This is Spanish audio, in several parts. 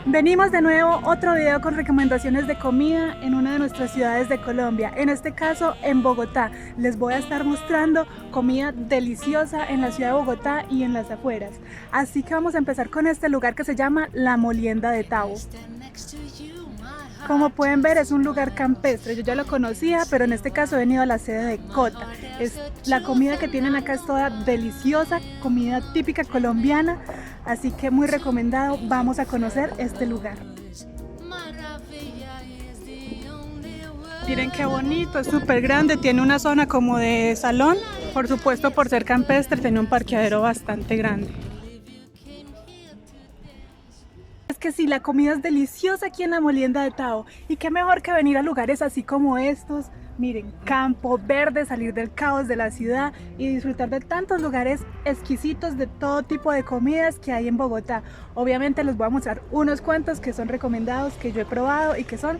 Venimos de nuevo, otro video con recomendaciones de comida en una de nuestras ciudades de Colombia, en este caso en Bogotá. Les voy a estar mostrando comida deliciosa en la ciudad de Bogotá y en las afueras. Así que vamos a empezar con este lugar que se llama La Molienda de Tabo. Como pueden ver, es un lugar campestre, yo ya lo conocía, pero en este caso he venido a la sede de Cota. La comida que tienen acá es toda deliciosa, comida típica colombiana, así que muy recomendado, vamos a conocer este lugar. Miren qué bonito, es súper grande, tiene una zona como de salón, por supuesto por ser campestre tiene un parqueadero bastante grande. Es que sí, la comida es deliciosa aquí en la Molienda de Tabo, y qué mejor que venir a lugares así como estos. Miren, campo verde, salir del caos de la ciudad y disfrutar de tantos lugares exquisitos de todo tipo de comidas que hay en Bogotá. Obviamente les voy a mostrar unos cuantos que son recomendados, que yo he probado y que son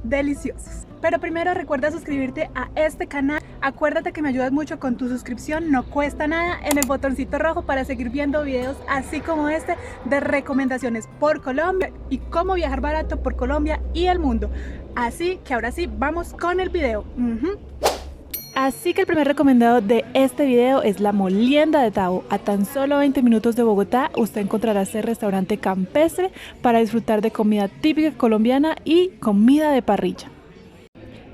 deliciosos. Pero primero recuerda suscribirte a este canal. Acuérdate que me ayudas mucho con tu suscripción, no cuesta nada, en el botoncito rojo para seguir viendo videos así como este de recomendaciones por Colombia y cómo viajar barato por Colombia y el mundo. Así que ahora sí, vamos con el video. Así que el primer recomendado de este video es La Molienda de Tabo. A tan solo 20 minutos de Bogotá usted encontrará este restaurante campestre para disfrutar de comida típica colombiana y comida de parrilla.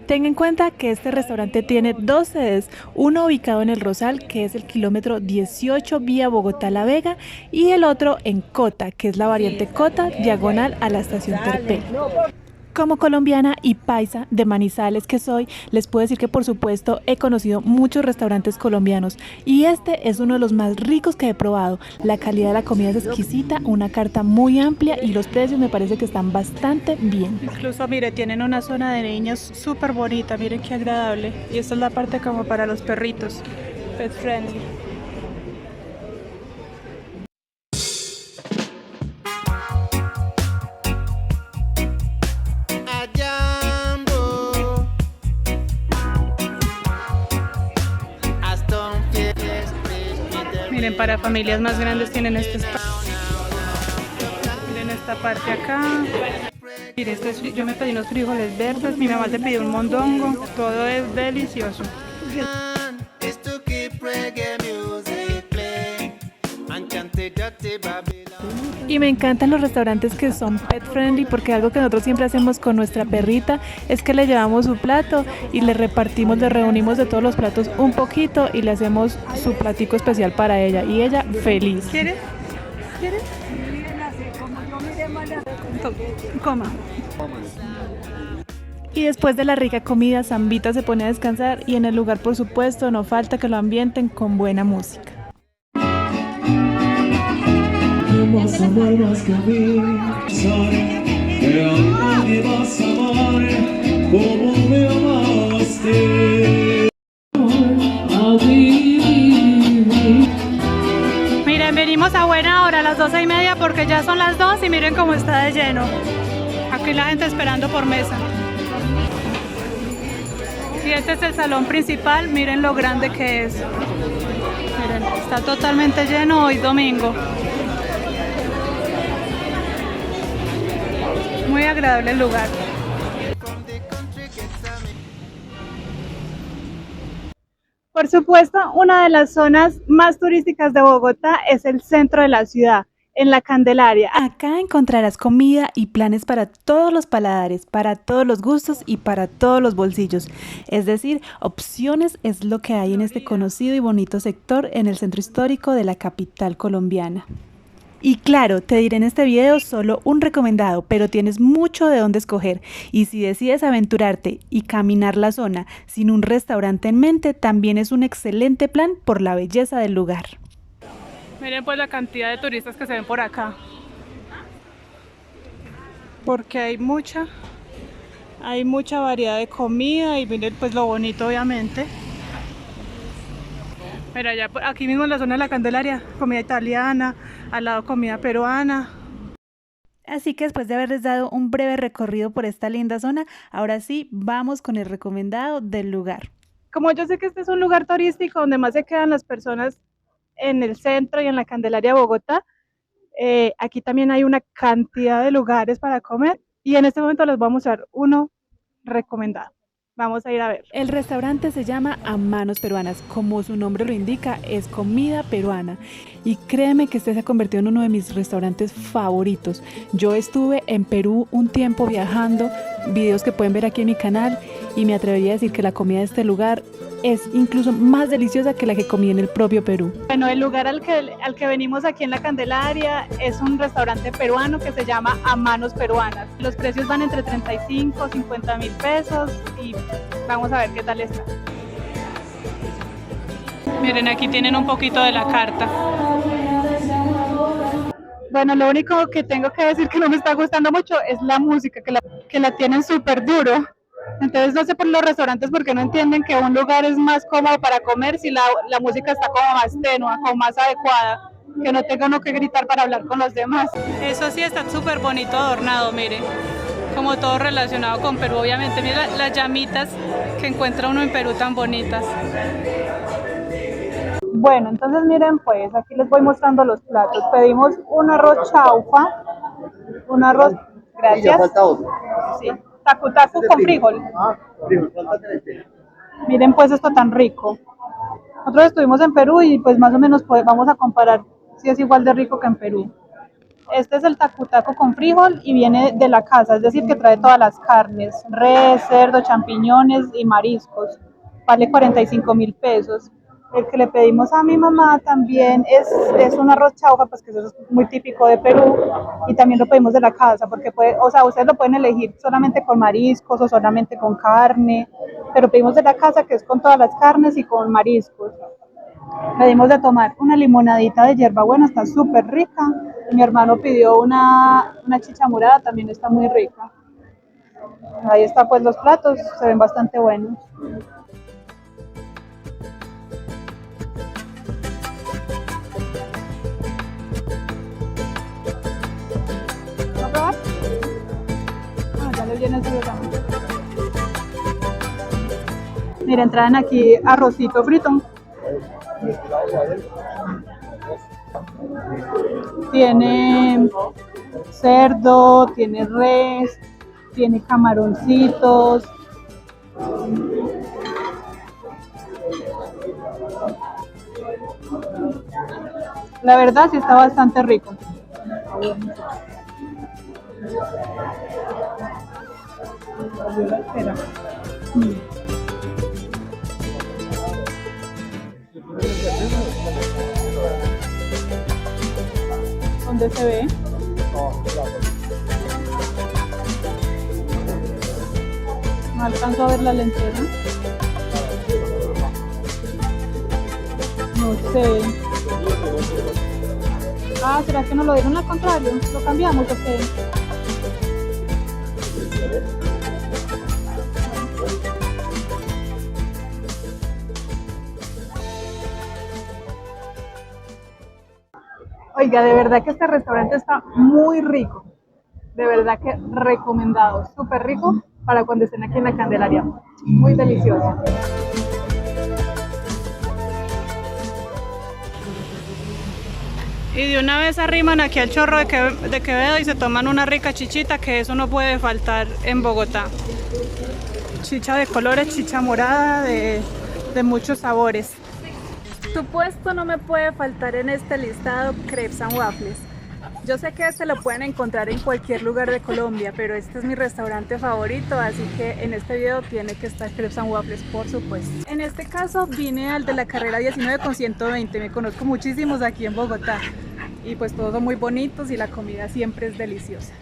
Tenga en cuenta que este restaurante tiene dos sedes, uno ubicado en El Rosal, que es el kilómetro 18 vía Bogotá-La Vega, y el otro en Cota, que es la variante Cota, diagonal a la estación Terpel. Como colombiana y paisa de Manizales que soy, les puedo decir que por supuesto he conocido muchos restaurantes colombianos y este es uno de los más ricos que he probado. La calidad de la comida es exquisita, una carta muy amplia y los precios me parece que están bastante bien. Incluso mire, tienen una zona de niños súper bonita, miren qué agradable. Y esta es la parte como para los perritos, pet friendly. Miren, para familias más grandes tienen este espacio. Miren esta parte acá. Miren, yo me pedí unos frijoles verdes, mi mamá se pidió un mondongo. Todo es delicioso. Y me encantan los restaurantes que son pet friendly porque algo que nosotros siempre hacemos con nuestra perrita es que le llevamos su plato y le repartimos, le reunimos de todos los platos un poquito y le hacemos su platico especial para ella y ella feliz. ¿Quieres? ¿Quieres? Coma. Y después de la rica comida, Zambita se pone a descansar y en el lugar por supuesto no falta que lo ambienten con buena música. Vas a amar más que a mí, pero nadie vas a amar como me amaste. Miren, venimos a buena hora, a las 12:30 porque ya son las 2 y miren cómo está de lleno. Aquí la gente esperando por mesa. Y este es el salón principal, miren lo grande que es. Miren, está totalmente lleno hoy domingo. Muy agradable el lugar. Por supuesto, una de las zonas más turísticas de Bogotá es el centro de la ciudad, en la Candelaria. Acá encontrarás comida y planes para todos los paladares, para todos los gustos y para todos los bolsillos. Es decir, opciones es lo que hay en este conocido y bonito sector en el centro histórico de la capital colombiana. Y claro, te diré en este video solo un recomendado, pero tienes mucho de dónde escoger. Y si decides aventurarte y caminar la zona sin un restaurante en mente, también es un excelente plan por la belleza del lugar. Miren pues la cantidad de turistas que se ven por acá. Porque hay mucha variedad de comida y miren pues lo bonito obviamente. Mira, ya aquí mismo en la zona de la Candelaria, comida italiana, al lado comida peruana. Así que después de haberles dado un breve recorrido por esta linda zona, ahora sí vamos con el recomendado del lugar. Como yo sé que este es un lugar turístico donde más se quedan las personas en el centro y en la Candelaria Bogotá, Aquí también hay una cantidad de lugares para comer y en este momento les voy a mostrar uno recomendado. Vamos a ir a ver. El restaurante se llama A Manos Peruanas, como su nombre lo indica, es comida peruana. Y créeme que este se ha convertido en uno de mis restaurantes favoritos. Yo estuve en Perú un tiempo viajando, videos que pueden ver aquí en mi canal, y me atrevería a decir que la comida de este lugar es incluso más deliciosa que la que comí en el propio Perú. Bueno, el lugar al que venimos aquí en La Candelaria es un restaurante peruano que se llama A Manos Peruanas. Los precios van entre 35 y 50 mil pesos y vamos a ver qué tal está. Miren, aquí tienen un poquito de la carta. Bueno, lo único que tengo que decir que no me está gustando mucho es la música, que la tienen súper duro. Entonces no sé por los restaurantes por qué no entienden que un lugar es más cómodo para comer si la música está como más tenua, como más adecuada, que no tenga uno que gritar para hablar con los demás. Eso sí está súper bonito adornado, miren, como todo relacionado con Perú, obviamente. Mira las llamitas que encuentra uno en Perú tan bonitas. Bueno, entonces miren pues, aquí les voy mostrando los platos. Pedimos un arroz chaufa, un arroz, gracias. Sí. Tacu tacu con frijol. Miren pues esto tan rico. Nosotros estuvimos en Perú y pues más o menos pues vamos a comparar si es igual de rico que en Perú. Este es el tacu tacu con frijol y viene de la casa, es decir que trae todas las carnes, res, cerdo, champiñones y mariscos. Vale 45 mil pesos. El que le pedimos a mi mamá también es un arroz chaufa, pues que eso es muy típico de Perú, y también lo pedimos de la casa, porque o sea, ustedes lo pueden elegir solamente con mariscos o solamente con carne, pero pedimos de la casa que es con todas las carnes y con mariscos. Pedimos de tomar una limonadita de hierbabuena, está súper rica, y mi hermano pidió una chicha morada, también está muy rica. Ahí están pues los platos, se ven bastante buenos. Miren, traen aquí arrocito frito. Tiene cerdo, tiene res, tiene camaroncitos. La verdad sí está bastante rico. Espera. ¿Dónde se ve? No alcanzo a ver la lenteja. No sé. Ah, ¿será que nos lo dieron al contrario? ¿Lo cambiamos o qué? Oiga, de verdad que este restaurante está muy rico. De verdad que recomendado. Súper rico para cuando estén aquí en La Candelaria. Muy delicioso. Y de una vez arriman aquí al chorro de Quevedo y se toman una rica chichita, que eso no puede faltar en Bogotá. Chicha de colores, chicha morada, de muchos sabores. Supuesto no me puede faltar en este listado crepes and waffles. Yo sé que este lo pueden encontrar en cualquier lugar de Colombia, pero este es mi restaurante favorito, así que en este video tiene que estar crepes and waffles, por supuesto. En este caso vine al de la carrera 19 con 120, me conozco muchísimos aquí en Bogotá y pues todos son muy bonitos y la comida siempre es deliciosa.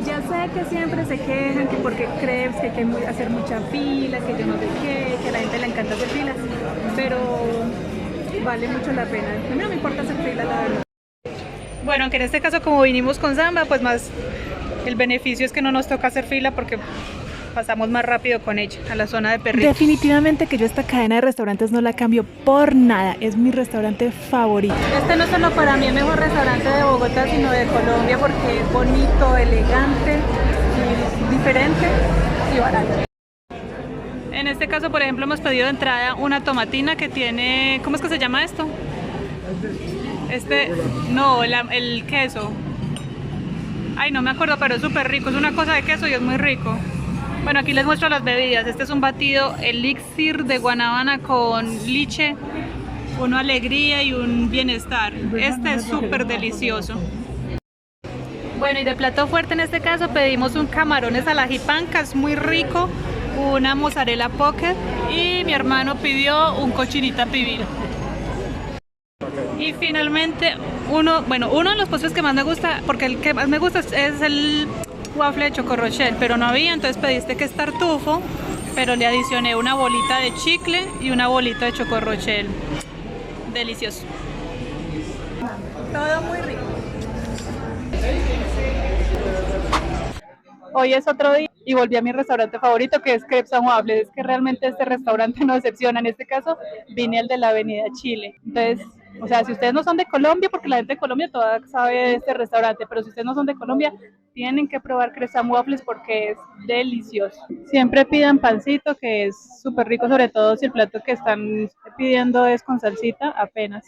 Ya sé que siempre se quejan que porque crepes, que hay que hacer mucha fila, que yo no sé qué, que a la gente le encanta hacer filas, pero vale mucho la pena. A mí no me importa hacer fila, la verdad. Bueno, aunque en este caso como vinimos con Samba, pues más el beneficio es que no nos toca hacer fila porque pasamos más rápido con ella a la zona de perritos. Definitivamente que yo esta cadena de restaurantes no la cambio por nada, es mi restaurante favorito. Este no solo para mí el mejor restaurante de Bogotá, sino de Colombia, porque es bonito, elegante, y diferente y barato. En este caso, por ejemplo, hemos pedido de entrada una tomatina que tiene, ¿cómo es que se llama esto? No, el queso. Ay, no me acuerdo, pero es súper rico. Es una cosa de queso y es muy rico. Bueno, aquí les muestro las bebidas. Este es un batido elixir de guanábana con liche, una alegría y un bienestar. Este es súper delicioso. Bueno, y de plato fuerte en este caso pedimos un camarones al ají panca, es muy rico, una mozzarella pocket y mi hermano pidió un cochinita pibil. Y finalmente uno de los postres que más me gusta, porque el que más me gusta es el waffle de Choco Rochelle, pero no había, entonces pedí este que es tartufo, pero le adicioné una bolita de chicle y una bolita de Choco Rochelle. Delicioso. Todo muy rico. Hoy es otro día y volví a mi restaurante favorito, que es Crepes and Waffles. Es que realmente este restaurante no decepciona. En este caso vine al de la Avenida Chile. Entonces, o sea, si ustedes no son de Colombia, porque la gente de Colombia toda sabe de este restaurante, pero si ustedes no son de Colombia, tienen que probar Crepes and Waffles porque es delicioso. Siempre pidan pancito, que es súper rico, sobre todo si el plato que están pidiendo es con salsita, apenas.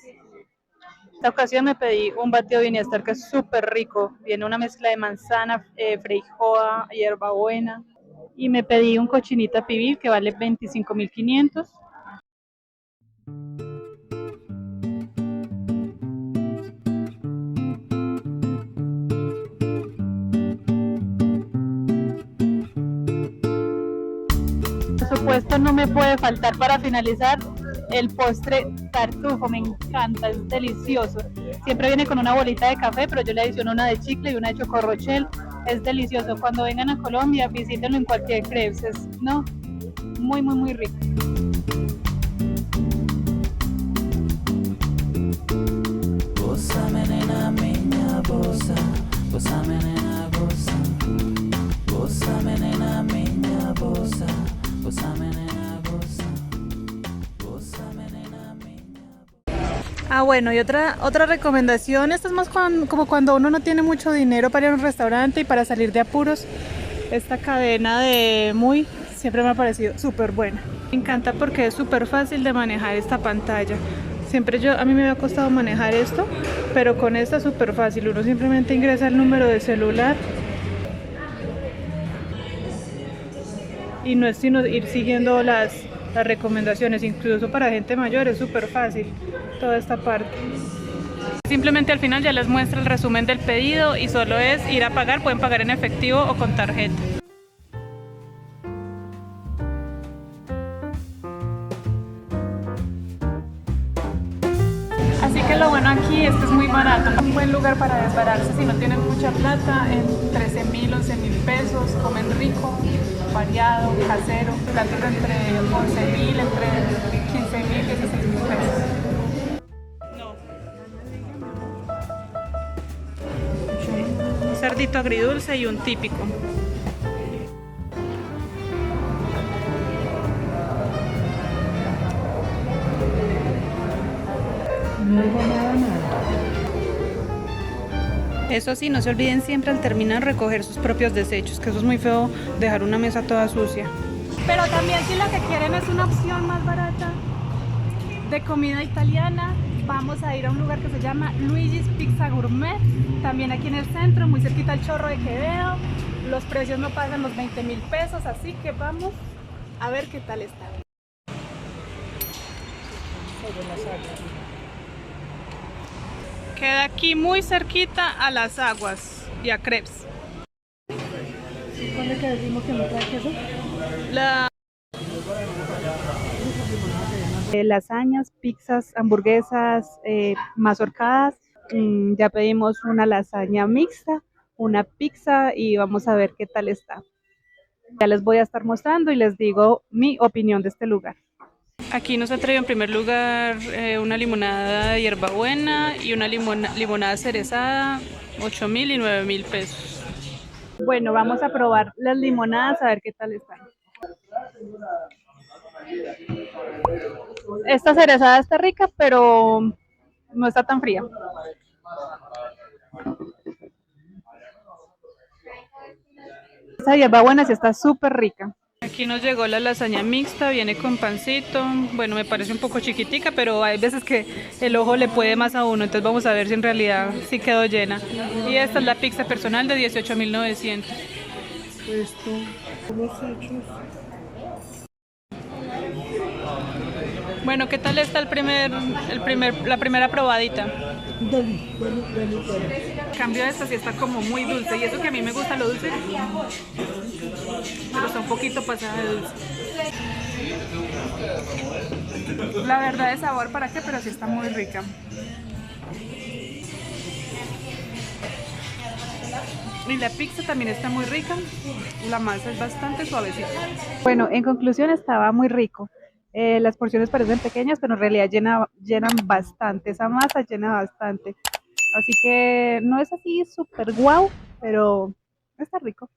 Esta ocasión me pedí un batido de bienestar que es súper rico. Viene una mezcla de manzana, freijoa, hierbabuena. Y me pedí un cochinita pibil que vale 25.500. Por supuesto, no me puede faltar para finalizar el postre tartufo, me encanta, es delicioso. Siempre viene con una bolita de café, pero yo le adiciono una de chicle y una de Choco Rochelle. Es delicioso. Cuando vengan a Colombia, visítenlo en cualquier crepes. Es, no, muy, muy, muy rico. Bossa menina minha bossa, bossa menina bossa, bossa menina minha bossa, bossa menina bossa, bossa menina minha. Ah, bueno, y otra recomendación, esto es más como cuando uno no tiene mucho dinero para ir a un restaurante y para salir de apuros. Esta cadena de Muy siempre me ha parecido súper buena. Me encanta porque es súper fácil de manejar esta pantalla. A mí me había costado manejar esto, pero con esta es súper fácil. Uno simplemente ingresa el número de celular y no es sino ir siguiendo las recomendaciones. Incluso para gente mayor es súper fácil toda esta parte. Simplemente al final ya les muestra el resumen del pedido y solo es ir a pagar. Pueden pagar en efectivo o con tarjeta. Así que lo bueno aquí es que es muy barato, un buen lugar para desbararse si no tienen mucha plata, en 13.000, 11.000 pesos, comen rico, variado, casero, platos de entre 11.000, entre 15.000, 16.000 pesos. No. Un cerdito agridulce y un típico. Eso sí, no se olviden siempre al terminar recoger sus propios desechos, que eso es muy feo dejar una mesa toda sucia. Pero también si lo que quieren es una opción más barata de comida italiana, vamos a ir a un lugar que se llama Luigi's Pizza Gourmet, también aquí en el centro, muy cerquita al Chorro de Quevedo. Los precios no pasan los 20.000 pesos, así que vamos a ver qué tal está. Queda aquí muy cerquita a Las Aguas y a Crepes. ¿Cuándo que decimos que no trae queso? Lasañas, pizzas, hamburguesas, mazorcadas. Ya pedimos una lasaña mixta, una pizza y vamos a ver qué tal está. Ya les voy a estar mostrando y les digo mi opinión de este lugar. Aquí nos ha traído en primer lugar una limonada de hierbabuena y una limonada cerezada, 8.000 y 9.000 pesos. Bueno, vamos a probar las limonadas a ver qué tal están. Esta cerezada está rica, pero no está tan fría. Esta hierbabuena sí está súper rica. Aquí nos llegó la lasaña mixta, viene con pancito. Bueno, me parece un poco chiquitica, pero hay veces que el ojo le puede más a uno, entonces vamos a ver si en realidad sí quedó llena. Y esta es la pizza personal de 18.900. Esto, los hechos. Bueno, ¿qué tal está la primera probadita? Dale, dale, dale, dale. En cambio esta sí está como muy dulce, y eso que a mí me gusta lo dulce, pero está un poquito pasada de dulce. La verdad de sabor, ¿para qué? Pero sí está muy rica. Y la pizza también está muy rica, la masa es bastante suavecita. Bueno, en conclusión estaba muy rico. Las porciones parecen pequeñas, pero en realidad llenan bastante, esa masa llena bastante. Así que no es así súper guau, pero está rico.